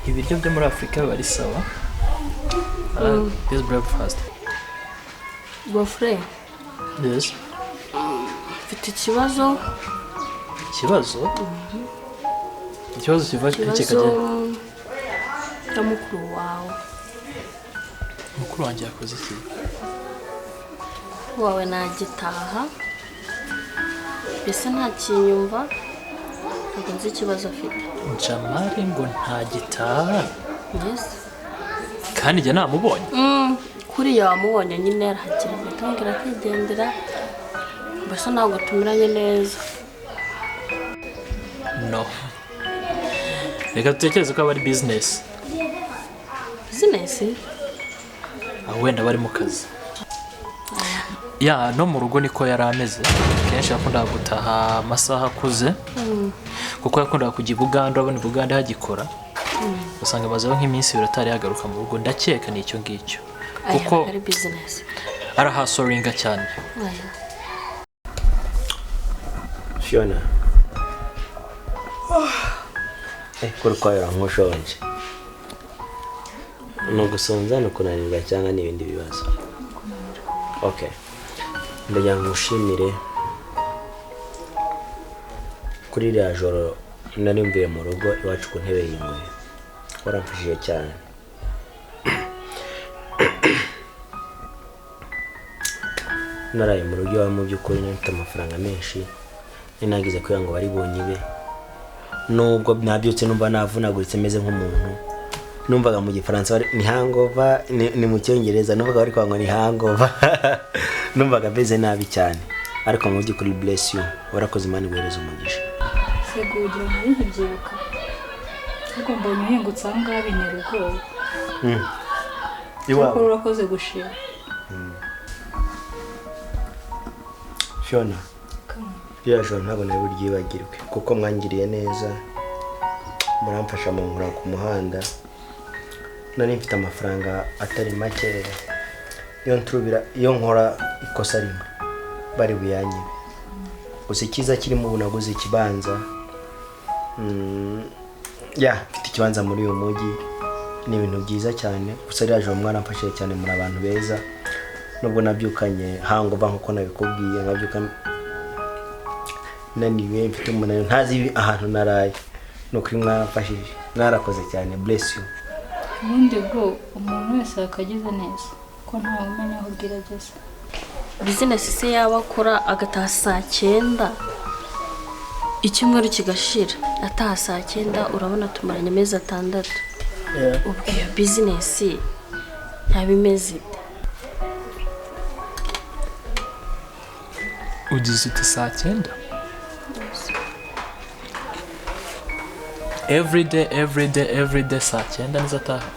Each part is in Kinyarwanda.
ibiryo byo muri Afrika bari sawa. This breakfast. Bofre. Yes. Mfite ikibazo. Ikibazo kiva kikajya. Mukuru wawe. Mukuru wanjye yakoze iki? Wawe nagitaha. Bese nta kinyumva. Ngo nzi ikibazo afite. Jamari ngo nta gitaha. Yes. Kandi njye namubonye. Kuriya wamubonye nyine arahakira gutangira kwigendera. Bese ntabwo tumiranye neza. No. Reka tutekereze ko ari business. Business? Wenda bari mu kazi. Ya no mu rugo niko yari ameze. Kenshi yakunda gutaha amasaha akuze. Kuko yakunda kujya i Buganda, abone Buganda hagikora. Usanga bazaho nk'iminsi biratari yagaruka mu rugo, ndakeka ni icyo ngicyo. Kuko ari business. Arahasoringa cyane. Fiona. Kuri kwera nkushonje. No gusonza no kunanirwa cyangwa n'ibindi bibazo. Okay. Ndagira ngo ushimire kuri iriya joro nari mvuye mu rugo iwacu ku ntebe y'ingwe. Waramfashije cyane. Naraye mu rugo iwawe mu by'ukuri nifite amafaranga menshi. Ninagize kugira ngo bari bonyibe. Nubwo nabyutse numva navunaguritse meze nk'umuntu. Numvaga mu Gifaransa ni hangover, ni mu Cyongereza numvaga bari kwangwa ni hangover. Numvaga beze nabi cyane. Ariko mu by'ukuri bless you. Warakoze Imana ibereza umugisha. Segugira muri nkibyibuka. Ariko mbonye uhingutse aho ngaho binera ubwoba. Iwawe urakoze gushira. Fiona. Iriya joro ntabwo nari buryibagirwe kuko mwangiriye neza. Muramfasha mu nkura ku muhanda. Nari mfite amafaranga atari make. Iyo nkora ikosa rimwe bari buyanyibe. Gusa ikiza kirimo ubunaguze ikibanza. Mfite ikibanza muri uyu mujyi. Ni ibintu byiza cyane. Gusa iriya joro mwaramfashije cyane, muri abantu beza. Nubwo nabyukanye hangover nkuko nabikubwiye, nabyuka naniwe mfite umunaniro ntazi ahantu naraye. Nukuri mwarafashije. Mwarakoze cyane. Bless you. Ubundi bwo umuntu wese akagize neza ko nta umenya aho bwirageze. Business se yaba akora agataha saa 9 icyumweru kigashira, ataha saa 9 urabona tumaranye amezi 6. Ubwo business ntabimeze. Ugize ute saa 9? Every day saa 9 nizo ataha.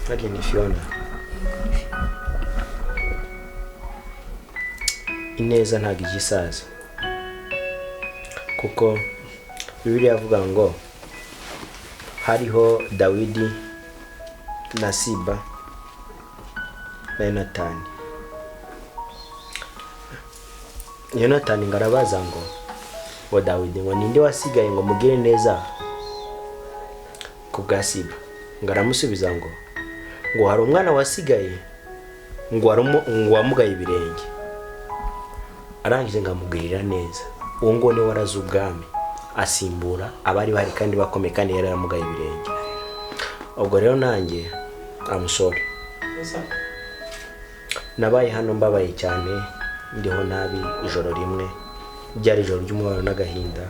Hadi ni Fiona. Ineza ntabwo igisaza. Kuko Bibiliya avuga ngo hariho Dawidi na Siba na Yonatani. Yonatani ngarabaza ngo Dawidi ngo ninde wasigaye ngo mugire neza ku bwa Siba. Ngaramusubiza ngo hari umwana wasigaye ngo wamugaye ibirenge. Arangije ngamugirira neza. Uwo ngo ni waraza ubwami asimbura abari bari kandi bakomeye kandi yari aramugaye ibirenge. Ubwo rero nanjye amusore nabaye hano mbabaye cyane, ndiho nabi ijoro rimwe. Byari ijoro ry'umubabaro n'agahinda.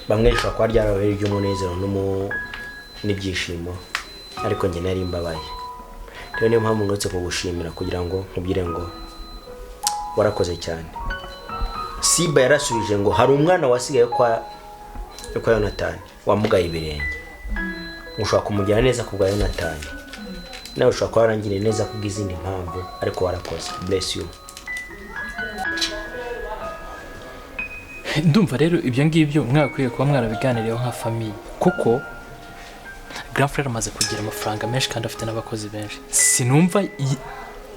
Bamwe bishobora kuba ryarabaye ry'umunezero n'ibyishimo, ariko njye nari mbabaye. Rero niyo mpamvu ngotse kugushimira kugira ngo nkubwire ngo warakoze cyane. Siba yarasubije ngo hari umwana wasigaye kwa Yonatani wamugaye ibirenge. Ushobora kumujyana neza ku bwa Yonatani, nawe ushobora kuba warangiriye neza kubw'izindi mpamvu, ariko warakoze. Bless you. Ndumva rero ibyo ngibyo mwakwiye kuba mwarabiganiriyeho nka famille, kuko Grand Frère amaze kugira amafaranga menshi kandi afite n'abakozi benshi. Sinumva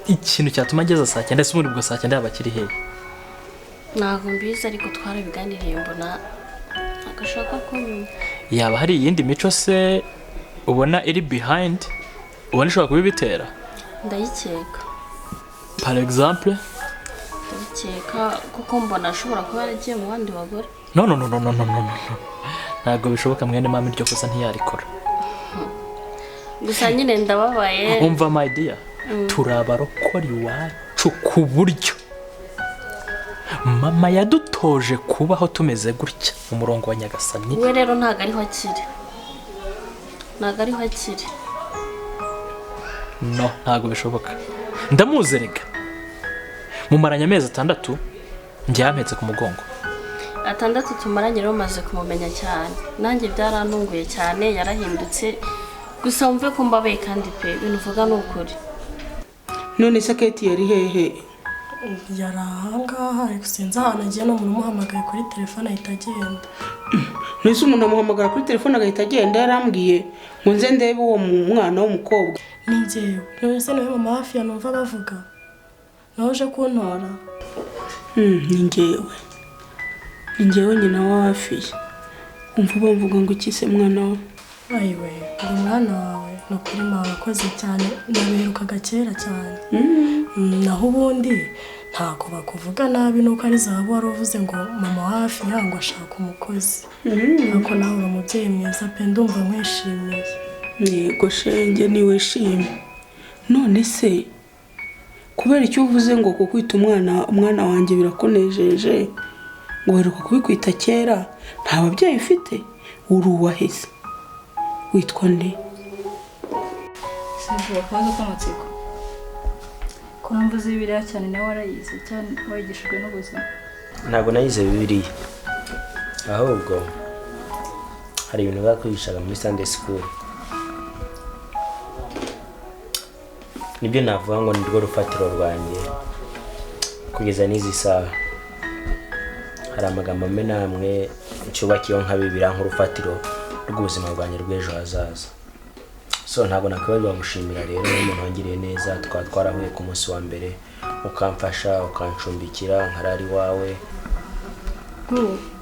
ikintu cyatuma ageza saa 9 se ubundi bwo saa 9 yabakiri hehe. ntabwo mbizi ariko twarabiganiriye mbona agashaka kunyuma. yaba hari iyindi mico se ubona iri behind ubona ishobora kubibitera? Ndayikeka. Par exemple? Ndayikeka kuko mbona ashobora kuba yaragiye mu bandi bagore. No. Ntabwo bishoboka mwene mama iryo kosa ntiyarikora. Gusa nyine ndababaye. Umva my dear, turabarokora iwacu ku buryo mama yadutoje kubaho tumeze gutya umurongo wa Nyagasani. We rero ntago ariho akiri. No, ntago bishoboka. Ndamuzerega. Mumaranye amezi 6 njye yampetse ku mugongo. 6 tumaranye rero maze kumumenya cyane. Nanjye byarantunguye cyane yarahindutse. Gusa umve ko mbabaye kandi pe ibintu uvuga n'ukuri. None se Kate yari hehe? Yarahanga ariko sinzi ahantu agiye no umuntu umuhamagaye kuri telefone ahita agenda. Nese umuntu amuhamagara kuri telefone agahita agenda yarambwiye ngo nze ndebe uwo mwana w'umukobwa. Ni njyewe. None se niwe mama hafi ya numva bavuga. Nawe uje kuntora? Ni njyewe nyina wa hafi. Umva bamvuga ngo ikise mwana we. Ayiwe, ngo mwana wawe no kuri mama wakoze cyane nabiherukaga kera cyane. Naho ubundi ntago bakuvuga nabi nuko ari zahabu wari uvuze ngo mama hafi yango ashaka umukozi. Nako nawe uri umubyeyi mwiza pe ndumva mwishimiye. Yego shenge niwe shimye. None se kubera icyo uvuze ngo kukwita umwana wanjye birakonejeje ngo heruka kubikwita kera nta babyeyi ufite uruwaheze witwa nde? Sinzi kwaza kw'amatsiko ko namvuze Bibiliya cyane nawe warayize cyane wigishijwe n'ubuzima. Ntabwo nayize Bibiliya ahubwo hari ibintu bakwigishaga muri Sunday school. Nibyo navuga ngo ni rwo rufatiro rwanjye kugeza n'izi saha. Hari amagambo amwe namwe cyubakiyeho nka Bibiliya nk'urufatiro rw'ubuzima bwanjye rw'ejo hazaza. So ntabwo nakwibagiwe gushimira rero umuntu wangiriye neza twarahuye ku munsi wa mbere ukamfasha ukancumbikira nkarari wawe.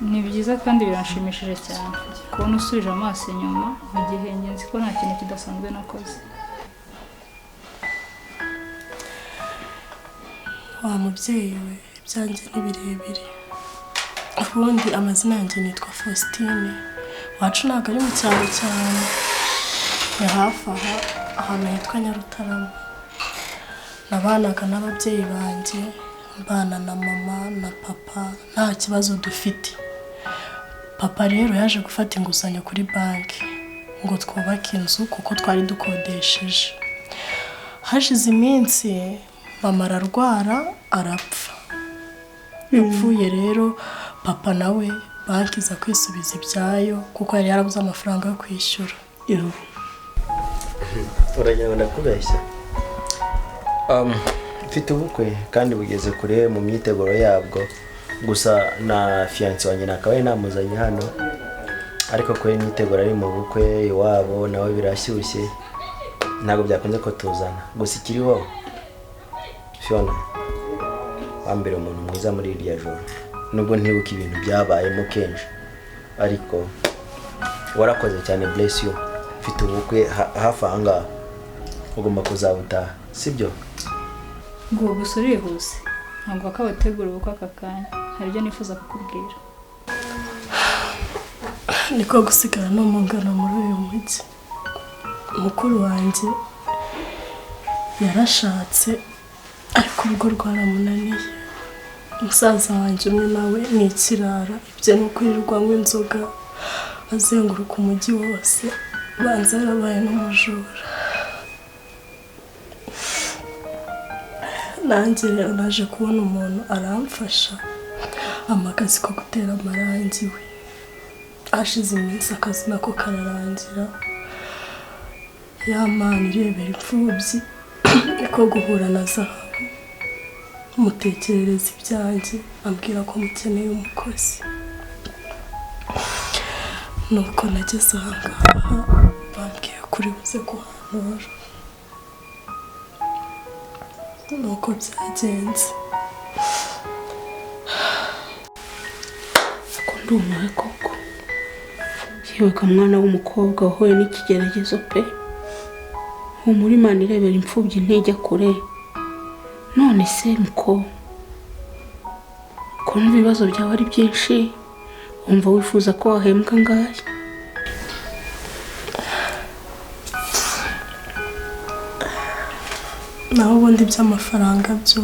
Ni byiza kandi biranshimishije cyane kubona usubije amaso inyuma mu gihe ngenzi ko nta kintu kidasanzwe nakoze. Wa mubyeyi we ibyanjye ni birebire. Ubundi amazina yanjye nitwa Faustine. Wacu ntabwo ari mu cyaro cyane. Ni hafi aha ahantu hitwa Nyarutarama. Nabanaga n'ababyeyi banjye, mbana na mama na papa nta kibazo dufite. Papa rero yaje gufata inguzanyo kuri banki ngo twubake inzu kuko twari dukodesheje. Hashize iminsi mama ararwara arapfa. Yapfuye rero papa nawe banki za kwisubiza ibyayo kuko yari yarabuze amafaranga yo kwishyura. Uragira ndakubeshya. Mfite ubukwe kandi bugeze kure mu myiteguro yabwo. Gusa na fiancé wanjye nakabaye namuzanye hano. Ariko ko imyiteguro ari mu bukwe iwabo nawe birashyushye. Ntabwo byakunze ko tuzana. Gusa ikiriho Fiona wambere umuntu mwiza muri irya joro. Nubwo ntibuka ibintu byabayemo kenshi. Ariko warakoze cyane, bless you. Mfite ubukwe hafi ahangaha. Ugomba kuzabutaha, sibyo? Ngo gusuriye hose. Ntabwo akabategura ubukwe aka kanya. Hari ibyo nifuza kukubwira. Niko gusigara n'umugana muri uyu mujyi. Mukuru wanjye yarashatse ariko ubwo rwaramunaniye. Musaza wanjye umwe nawe ni ikirara. Ibyo ni ukwirirwamo inzoga azenguruka umujyi wose. Banza yarabaye n'umujura. Nanjye rero naje kubona umuntu aramfasha amakazi ko gutera amarangi we. Hashize iminsi akazi nako kararangira. Ya mana irebera imfubyi niko guhura na Zahabu. Mutekerereza ibyanjye ambwira ko mukeneye umukozi. Nuko nageze ahangaha bambwiye kuri buze kuhantora. Nuko byagenze. ndumiwe koko yewe ka mwana w'umukobwa wahuye n'ikigeragezo pe humura Imana irebera imfubyi ntijya kure none se muko ko ibibazo byawe ari byinshi wumva wifuza ko wahembwa ngahe naho ubundi by'amafaranga byo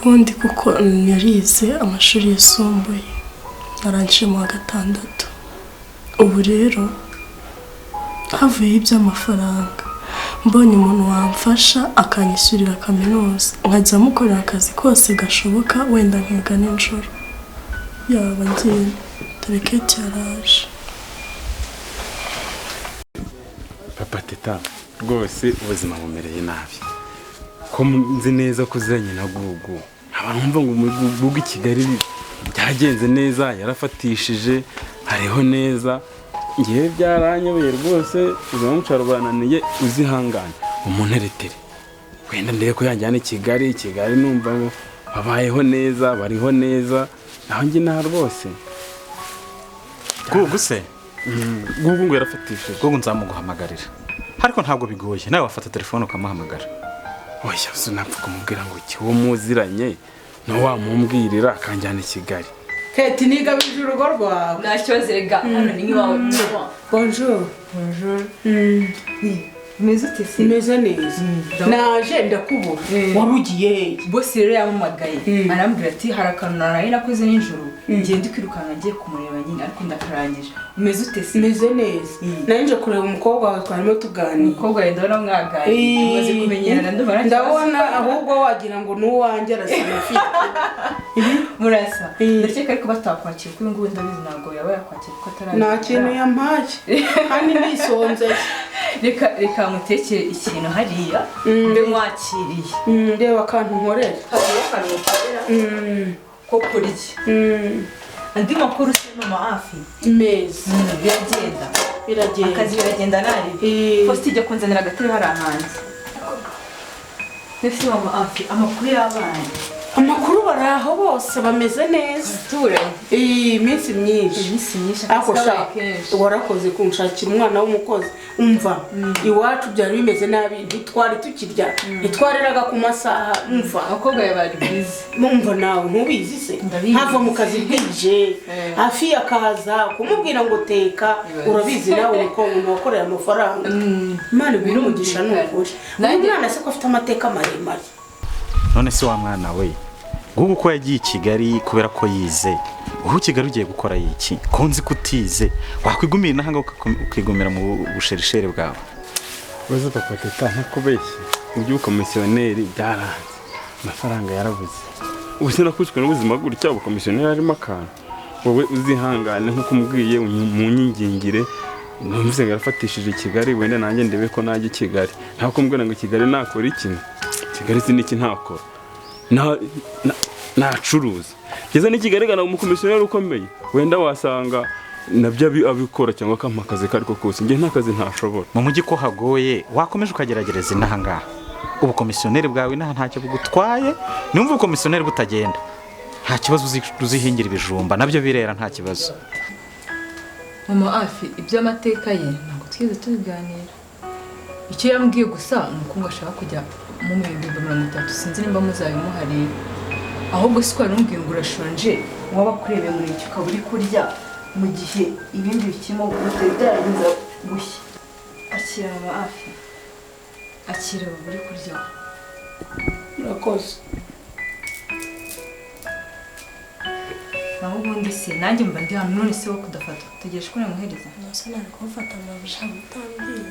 ubundi kuko narize amashuri yisumbuye narangije mu wa 6 ubu rero havuye iby'amafaranga mbonye umuntu wamfasha akanyishyurira kaminuza nkajya mukorera akazi kose gashoboka wenda nkiga n'injoro yaba ngiye tureke cyaraje papa teta rwose ubuzima bumereye nabi ko nzi neza ko uzanye na gugu abantu mva ngo mu gugu i Kigali byagenze neza yarafatishije hariho neza ngiye byaranyobeye rwose ubuzima mucaro bananiye uzihangana umunteretere wenda ndeye ko yanjyana i Kigali numva ngo babayeho neza bariho neza naho ngi naha rwose gugu se gugu ngo yarafatishije gugu nzamuguhamagarira ariko ntabwo bigoye nawe wafata telefone ukamuhamagara oya sinapfa kumubwira ngo iki wo muziranye no wamumbwirira akanjyana i Kigali Keti niga bije urugo rwawe Nakibazo rega hano ni nkibaho bonjour meze utese meze neza naje ndakubura warugiye boss rero yamumagaye arambwira ati harakanura nayo nakoze n'injoro ngiye ndikwirukanka ngiye kumureba nyine ariko ndakarangije umeze utese meze neza nanje kureba umukobwa wawe twarimo tuganira umukobwa wenda no mwagaye tumaze kumenyerana ndabona ahubwo wagira ngo nuwanjye arasimufite murasa ndakeka ariko batakwakira kuri ngo ndabizi ntabwo yaba yakwakira ko ataraje nta kintu yampaye kandi nisonze reka mutekere ikintu hariya mbe mwakiriye ndeba akantu nkorera ko kurya andi makuru se mama hafi meza biragenda akazi biragenda nari post ijya kunzanira agatebe hari ahanze nese mama hafi amakuru y'abana amakuru baraho bose bameze neza turanye iminsi myinshi ako warakoze kunshakira umwana w'umukozi umva iwacu byari bimeze nabi ntitwari tukirya ntitwariraga ku masaha umva abakobwa bari bizi mumva nawe ntubizi se hava mu kazi bwije hafi akaza kumubwira ngo teka urabizi nawe ko umuntu wakoreye amafaranga Imana ibirumugisha n'ukuri umwana se ko afite amateka maremare none se wa mwana we gugu ko yagiye i Kigali kubera ko yize ubu Kigali ugiye gukora iki ko nzi kutize wakwigumira nahanga ukigumira mu busherishere bwawe Waza papa teta ntakubeshye ubyuka komisiyoneri byaranze amafaranga yarabuze ubuse nakushwe n'ubuzima gutya ubukomisiyoneri arimo akantu wowe uzihangane nkuko mubwiye mu nyingingire numvise yarafatishije i Kigali wenda nanjye ndebe ko najye i Kigali ntako mbwira ngo Kigali nakora iki Kigali siniki ntakora nacuruza geze ni Kigali gana umukomisiyoneri ukomeye wenda wasanga nabyo abikora cyangwa akampakaze kariko kose nge ntakazi ntashobora mu mujyi ko hagoye wakomeje ukageragereza inaha ngaha ubukomisiyoneri bwawe inaha ntacyo bugutwaye numva ubukomisiyoneri butagenda nta kibazo uzihingira ibijumba nabyo birera nta kibazo mama afi iby'amateka ye ntabwo twize tubiganira icyo yambwiye gusa nuko ngo ashaka kujya mu 2030 sinzi nimba muzabimuharira ahubwo siko arambwiye ngo urashonje waba kurebeye muri icyo kaburi kurya mu gihe ibindi bikimo bitarangiza gushya akira mama afi akira buri kurya urakoze naho ubundi se nanjye mba ndi hano none se wo kudafata utegereje ko namuhereza nose nari kumufata amabusha mutambwiye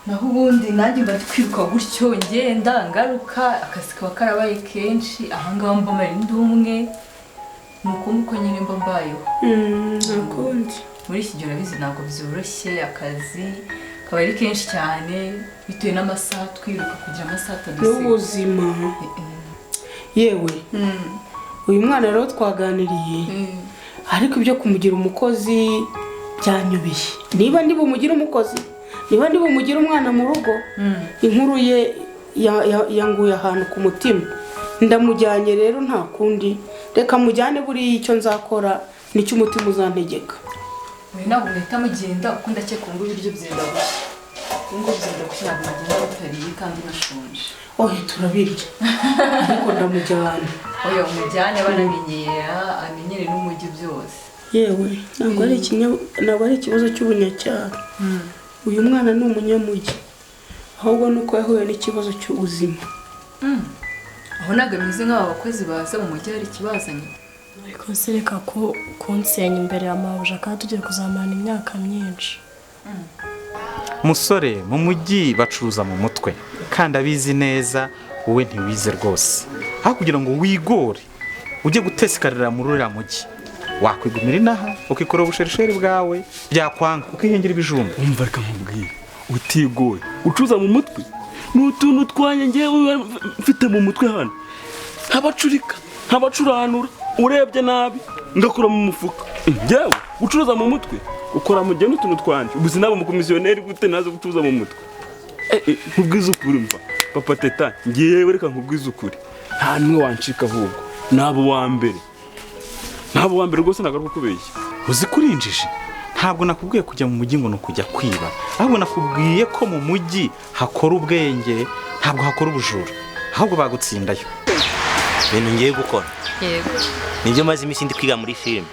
naho ubundi nanjye mba ndi kwiruka gutyo ngenda ngaruka akazi kaba karabaye kenshi ahangaha mba mari ndi umwe nuko nuko nyine mba mbayeho nakundi muri iki gihe urabizi ntabwo byoroshye akazi kaba ari kenshi cyane bitewe n'amasaha twiruka kugira amasaha atadusiga n'ubuzima yewe uyu mwana rero twaganiriye ariko ibyo kumugira umukozi byanyubishye niba ndi bumugire umukozi niba ndi bumugire umwana mu rugo inkuru ye yanguye ahantu ku mutima ndamujyanye rero nta kundi reka mujyane buriya icyo nzakora nicyo umutima uzantegeka. we ntabwo muhita mugenda kuko ndakeka ngo ibiryo byenda gushya ngo byenda gushya ntabwo mugenda mutariye kandi nashonje. Oya turabirya ariko ndamujyana. Oya umujyane banamenyera amenyere n'umujyi byose. Yewe ntabwo ari ikibazo cy'ubunyacyaro. Uyu mwana ni umunyamujyi ahubwo nuko yahuye n'ikibazo cy'ubuzima. Aho ntabwo ameze nk'aba bakozi baza mu mujyi hari ikibazanye. ariko sereka ko kunsenya imbere ya mabuja kandi tugiye kuzamarana imyaka myinshi. Musore mu mujyi bacuruza mu mutwe kandi abizi neza wowe ntiwize rwose. Aho kugira ngo wigore ujye gutesikarira muri uriya mujyi wakwigumira inaha ukikora ubusherisheri bwawe byakwanga ukihingira ibijumba. Umva reka nkubwire utigoye ucuza mu mutwe n'utuntu twanye ngewe mfite mu mutwe hano ntabacurika ntabacuranura urebye nabi ngakora mu mufuka ngewe ucuruza mu mutwe ukora mu gihe n'utuntu twanje ubuzi nabo mu komisiyoneri gute naze gucuruza mu mutwe. Nkubwiza ukuri mva papa teta ngewe reka nkubwiza ukuri nta n'umwe wancika ahubwo nabo wa mbere rwose nagaruka kubeshya. Uzi kurinjije ntabwo nakubwiye kujya mu mujyi ngo no kujya kwiba ahubwo nakubwiye ko mu mujyi hakora ubwenge ntabwo hakora ubujura ahubwo bagutsindayo. Ibintu ngiye gukora Yego. nibyo maze iminsi ndi kwiga muri filime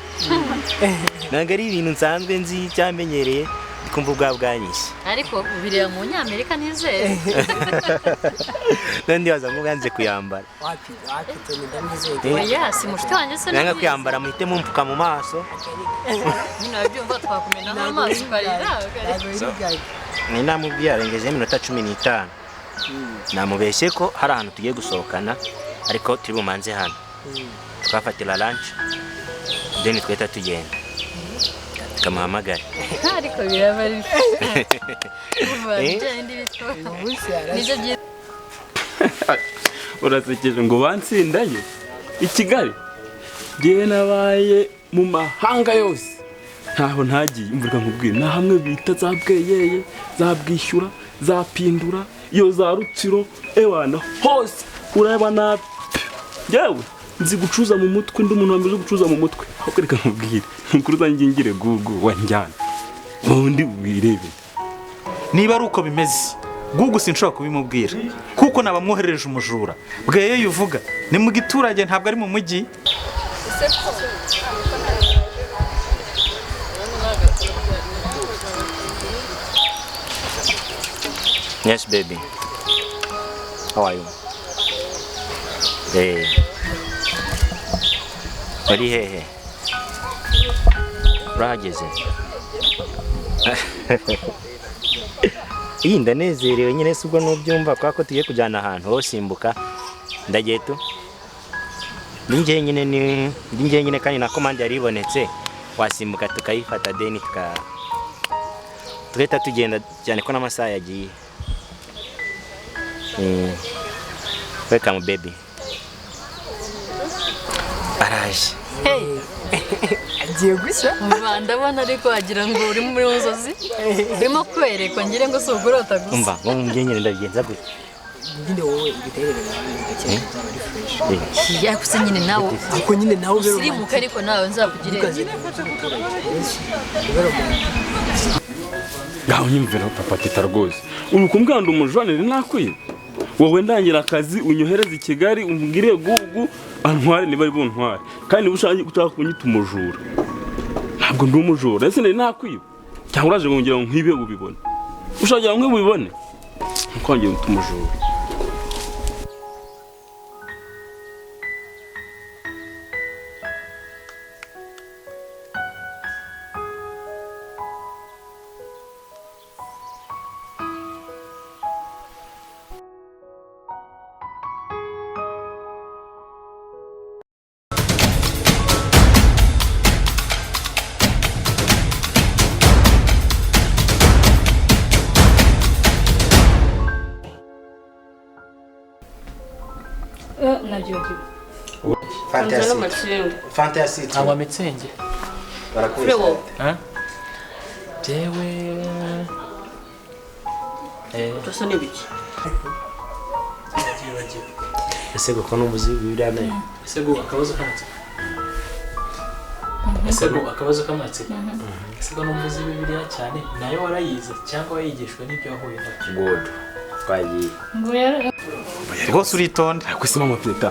ntabwo ari ibintu nsanzwe nzi cyamenyereye ndikumva ubwa bwanyise ariko ubireba mu nyamerika nizere nandi waza ngo ganze kuyambara oya si mushiti wanjye se nanga kuyambara muhite mumfuka mu maso nyine wabyumva twakumena n'amaso ukarira ni namubwiye arengeje iminota 15 namubeshye ko hari ahantu tugiye gusohokana ariko turi bumanze hano twafatira lunch then tweta tugenda tukamuhamagara ariko biraba ari ndi bitwa nizo byi urasekeje ngo bansindaye i Kigali ngewe nabaye mu mahanga yose ntaho ntagiye umvuga nkubwire na hamwe bita za Bweyeye za Bwishyura za Pindura iyo za Rutsiro ewana hose ureba nabi yewe nzi gucuza mu mutwe ndi umuntu wamaze gucuza mu mutwe aho reka nkubwire nkuru zangingire gugu wanjyana ubundi wirebe Niba ari uko bimeze Gugu sinshobora kubimubwira kuko nabamwoherereje umujura Bweyeye uvuga ni mu giturage ntabwo ari mu mujyi. Yes baby, how are you? Hey, uri hehe? Urahageze? Iyi ndanezerewe nyine subwo n'ubyumva kwa ko tugiye kujyana ahantu ho simbuka ndagiye tu Ndi nyine kandi na command yari ibonetse wasimbuka tukayifata deni tugahita tugenda cyane ko n'amasaha yagiye. Welcome baby. Araje. hey Agiye gushya ndabona ariko wagira ngo uri muri nzozi urimo kwerekwa ngire ngo si ugurota gusa umva ngo ngenyere ndabigenza gute nyine wowe igiterere yakuze nyine nawe ako nyine nawe sirimuka ariko nawe nzakugirira ngaho nyumvira papa teta rwose ubu kumbwira ndi umujanire nakwiye wowe ndangira akazi unyohereza i Kigali umbwire Gugu antware niba ari buntware kandi ubushanje gutaka kunyita umujura ntabwo ndi umujura ese nari nakwiba cyangwa uraje ngira ngo nkwibe ubibone ushagira ngo ubibone nkongiye umujura. Fantastic. Angwa mitsenge. Barakuye. Jewe. Tuso ni biki? ese kuko numvuze bibiliya nayo ese go akabazo k'amatsiko ese go akabazo k'amatsiko ese go numvuze bibiliya cyane nayo warayize cyangwa wayigishwe n'ibyo wahuye nabyo good twagiye rwose uritonda ariko se mama Teta